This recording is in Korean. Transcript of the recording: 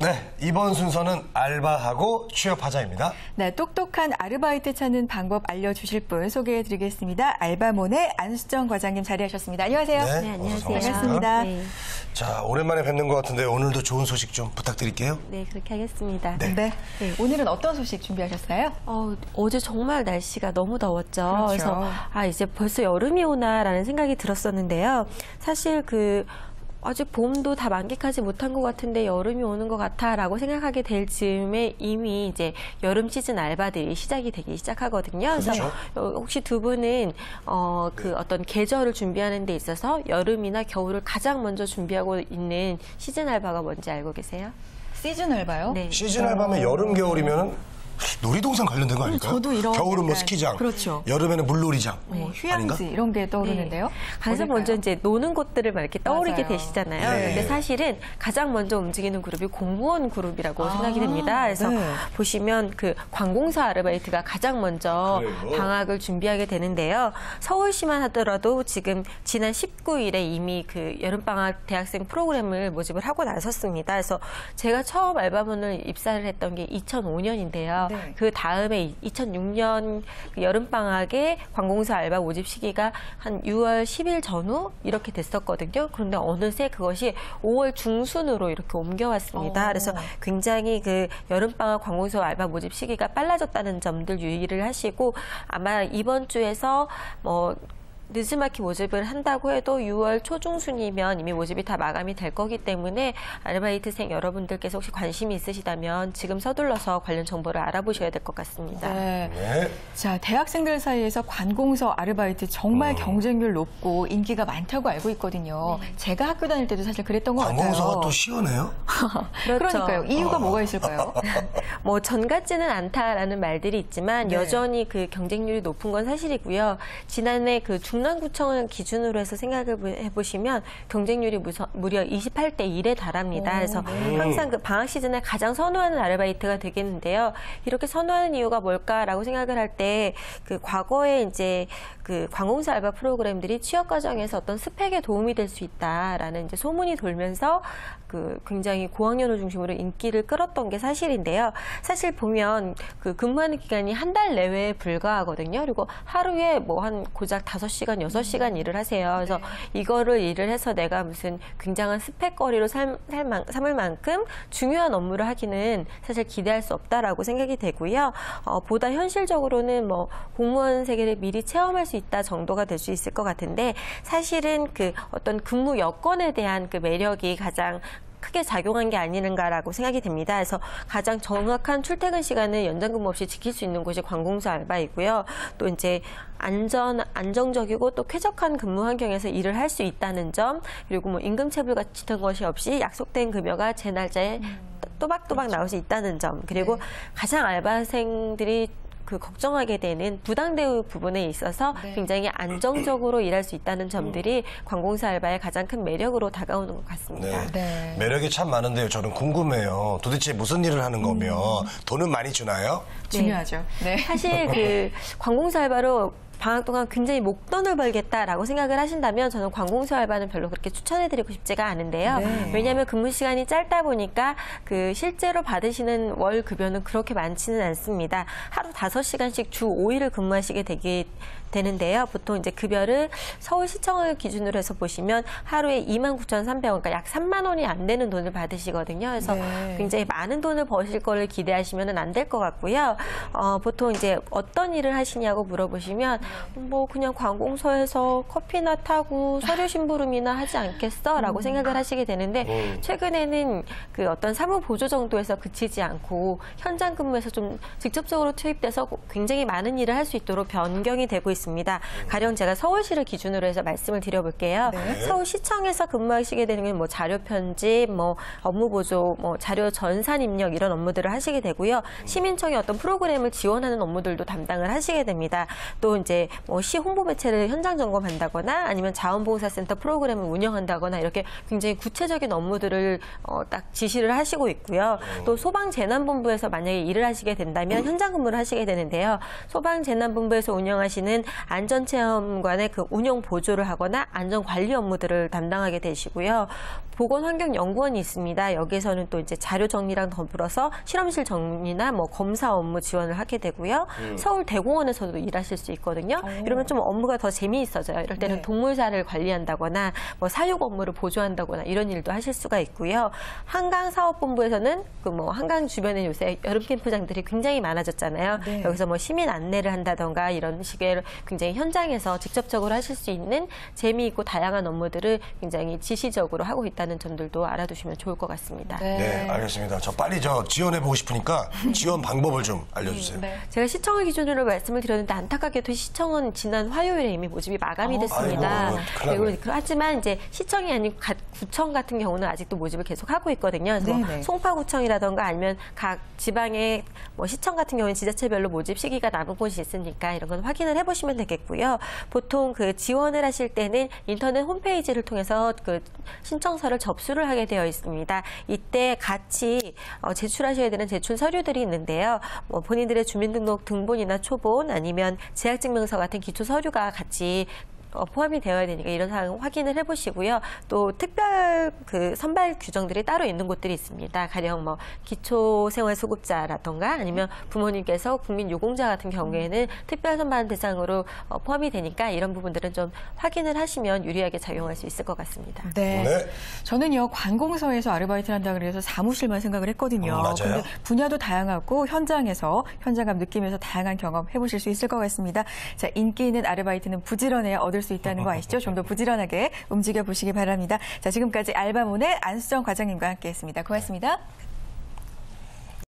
네, 이번 순서는 알바하고 취업하자입니다. 네, 똑똑한 아르바이트 찾는 방법 알려주실 분 소개해드리겠습니다. 알바몬의 안수정 과장님 자리하셨습니다. 안녕하세요. 네, 안녕하세요. 반갑습니다. 네. 자, 오랜만에 뵙는 것 같은데 오늘도 좋은 소식 좀 부탁드릴게요. 네, 그렇게 하겠습니다. 네. 네. 오늘은 어떤 소식 준비하셨어요? 어제 정말 날씨가 너무 더웠죠. 그렇죠. 그래서 이제 벌써 여름이 오나라는 생각이 들었었는데요. 사실 아직 봄도 다 만끽하지 못한 것 같은데 여름이 오는 것 같아라고 생각하게 될 즈음에 이미 이제 여름 시즌 알바들이 시작이 되기 시작하거든요. 그래서 그렇죠. 혹시 두 분은 어떤 계절을 준비하는 데 있어서 여름이나 겨울을 가장 먼저 준비하고 있는 시즌 알바가 뭔지 알고 계세요? 시즌 알바요? 네. 시즌 알바면 여름, 겨울이면 놀이동산 관련된 거 아닐까요? 저도 이런 겨울은 뭐 약간, 스키장, 그렇죠. 여름에는 물놀이장. 휴양지 아닌가? 이런 게 떠오르는데요. 가장 어딜까요? 먼저 이제 노는 곳들을 막 이렇게 떠오르게 맞아요. 되시잖아요. 네. 근데 사실은 가장 먼저 움직이는 그룹이 공무원 그룹이라고 생각이 됩니다. 그래서 네. 보시면 관공서 아르바이트가 가장 먼저 그래요? 방학을 준비하게 되는데요. 서울시만 하더라도 지금 지난 19일에 이미 여름방학 대학생 프로그램을 모집을 하고 나섰습니다. 그래서 제가 처음 알바몬을 입사를 했던 게 2005년인데요. 네. 그 다음에 2006년 여름방학에 관공서 알바 모집 시기가 한 6월 10일 전후 이렇게 됐었거든요. 그런데 어느새 그것이 5월 중순으로 이렇게 옮겨왔습니다. 그래서 굉장히 여름방학 관공서 알바 모집 시기가 빨라졌다는 점들 유의를 하시고 아마 이번 주에서 늦지막히 모집을 한다고 해도 6월 초중순이면 이미 모집이 다 마감이 될 거기 때문에 아르바이트생 여러분들께서 혹시 관심이 있으시다면 지금 서둘러서 관련 정보를 알아보셔야 될 것 같습니다. 네. 네. 자, 대학생들 사이에서 관공서 아르바이트 정말 경쟁률 높고 인기가 많다고 알고 있거든요. 제가 학교 다닐 때도 사실 그랬던 것 같아요. 관공서가 또 시원해요? 그렇죠. 그러니까요. 이유가 뭐가 있을까요? 전 같지는 않다라는 말들이 있지만 네. 여전히 경쟁률이 높은 건 사실이고요. 지난해 중랑구청을 기준으로 해서 생각을 해보시면 경쟁률이 무려 28대 1에 달합니다. 그래서 항상 방학 시즌에 가장 선호하는 아르바이트가 되겠는데요. 이렇게 선호하는 이유가 뭘까라고 생각을 할 때 과거에 이제 관공서 알바 프로그램들이 취업 과정에서 어떤 스펙에 도움이 될 수 있다라는 이제 소문이 돌면서 굉장히 고학년을 중심으로 인기를 끌었던 게 사실인데요. 사실 보면 근무하는 기간이 한 달 내외에 불과하거든요. 그리고 하루에 한 고작 5시간, 6시간 일을 하세요. 그래서 이거를 일을 해서 내가 무슨 굉장한 스펙거리로 삼을 만큼 중요한 업무를 하기는 사실 기대할 수 없다라고 생각이 되고요. 보다 현실적으로는 공무원 세계를 미리 체험할 수 있다 정도가 될 수 있을 것 같은데 사실은 어떤 근무 여건에 대한 매력이 가장 크게 작용한 게 아닌가라고 생각이 됩니다. 그래서 가장 정확한 출퇴근 시간을 연장근무 없이 지킬 수 있는 곳이 관공서 알바이고요. 또 이제 안정적이고 또 쾌적한 근무 환경에서 일을 할 수 있다는 점, 그리고 임금체불 같은 것이 없이 약속된 급여가 제 날짜에 또박또박 나올 수 있다는 점, 그리고 가장 알바생들이 걱정하게 되는 부당 대우 부분에 있어서 굉장히 안정적으로 일할 수 있다는 점들이 관공서 알바의 가장 큰 매력으로 다가오는 것 같습니다. 네. 매력이 참 많은데요. 저는 궁금해요. 도대체 무슨 일을 하는 거면 돈은 많이 주나요? 중요하죠. 네. 사실 관공서 알바로 방학 동안 굉장히 목돈을 벌겠다라고 생각을 하신다면 저는 관공서 알바는 별로 그렇게 추천해드리고 싶지가 않은데요. 네. 왜냐하면 근무 시간이 짧다 보니까 실제로 받으시는 월 급여는 그렇게 많지는 않습니다. 하루 5시간씩 주 5일을 근무하시게 되는데요. 보통 이제 급여를 서울시청을 기준으로 해서 보시면 하루에 29,300원, 그러니까 약 3만 원이 안 되는 돈을 받으시거든요. 그래서 굉장히 많은 돈을 버실 거를 기대하시면 안 될 것 같고요. 보통 이제 어떤 일을 하시냐고 물어보시면 그냥 관공서에서 커피나 타고 서류 심부름이나 하지 않겠어? 라고 생각을 하시게 되는데 최근에는 어떤 사무 보조 정도에서 그치지 않고 현장 근무에서 좀 직접적으로 투입돼서 굉장히 많은 일을 할 수 있도록 변경이 되고 있습니다. 가령 제가 서울시를 기준으로 해서 말씀을 드려볼게요. 네. 서울시청에서 근무하시게 되는 게 자료 편집, 업무 보조, 자료 전산 입력 이런 업무들을 하시게 되고요. 시민청의 어떤 프로그램을 지원하는 업무들도 담당을 하시게 됩니다. 또 이제 이제 뭐 시 홍보 매체를 현장 점검한다거나 아니면 자원봉사센터 프로그램을 운영한다거나 이렇게 굉장히 구체적인 업무들을 딱 지시를 하시고 있고요. 또 소방재난본부에서 만약에 일을 하시게 된다면 현장 근무를 하시게 되는데요. 소방재난본부에서 운영하시는 안전체험관의 그 운영 보조를 하거나 안전관리 업무들을 담당하게 되시고요. 보건환경연구원이 있습니다. 여기에서는 또 이제 자료 정리랑 더불어서 실험실 정리나 뭐 검사 업무 지원을 하게 되고요. 서울대공원에서도 일하실 수 있거든요. 이러면 좀 업무가 더 재미있어져요. 이럴 때는 네. 동물사를 관리한다거나 뭐 사육 업무를 보조한다거나 이런 일도 하실 수가 있고요. 한강사업본부에서는 그 뭐 한강 주변에 요새 여름 캠프장들이 굉장히 많아졌잖아요. 네. 여기서 뭐 시민 안내를 한다던가 이런 식의 굉장히 현장에서 직접적으로 하실 수 있는 재미있고 다양한 업무들을 굉장히 지시적으로 하고 있다는 점들도 알아두시면 좋을 것 같습니다. 네, 알겠습니다. 저 빨리 지원해보고 싶으니까 지원 방법을 좀 알려주세요. 네. 제가 시청을 기준으로 말씀을 드렸는데 안타깝게도 시청은 지난 화요일에 이미 모집이 마감이 됐습니다. 아이고, 큰일 났네. 그리고 하지만 이제 시청이 아닌 구청 같은 경우는 아직도 모집을 계속 하고 있거든요. 그래서 뭐 네네. 송파구청이라던가 아니면 각 지방의 뭐 시청 같은 경우는 지자체별로 모집 시기가 남은 곳이 있으니까 이런 건 확인을 해보시면 되겠고요. 보통 그 지원을 하실 때는 인터넷 홈페이지를 통해서 그 신청서를 접수를 하게 되어 있습니다. 이때 같이 제출하셔야 되는 제출 서류들이 있는데요. 뭐 본인들의 주민등록 등본이나 초본 아니면 재학증명서 같은 기초 서류가 같이 포함이 되어야 되니까 이런 사항 확인을 해보시고요. 또 특별 그 선발 규정들이 따로 있는 곳들이 있습니다. 가령 뭐 기초생활수급자라던가 아니면 부모님께서 국민유공자 같은 경우에는 특별 선발 대상으로 포함이 되니까 이런 부분들은 좀 확인을 하시면 유리하게 작용할 수 있을 것 같습니다. 네. 네. 저는요, 관공서에서 아르바이트를 한다 그래서 사무실만 생각을 했거든요. 맞아요. 근데 분야도 다양하고 현장에서 현장감 느끼면서 다양한 경험 해보실 수 있을 것 같습니다. 자, 인기 있는 아르바이트는 부지런해야 얻을 수 있다는 거 아시죠? 좀 더 부지런하게 움직여 보시기 바랍니다. 자, 지금까지 알바몬의 안수정 과장님과 함께했습니다. 고맙습니다.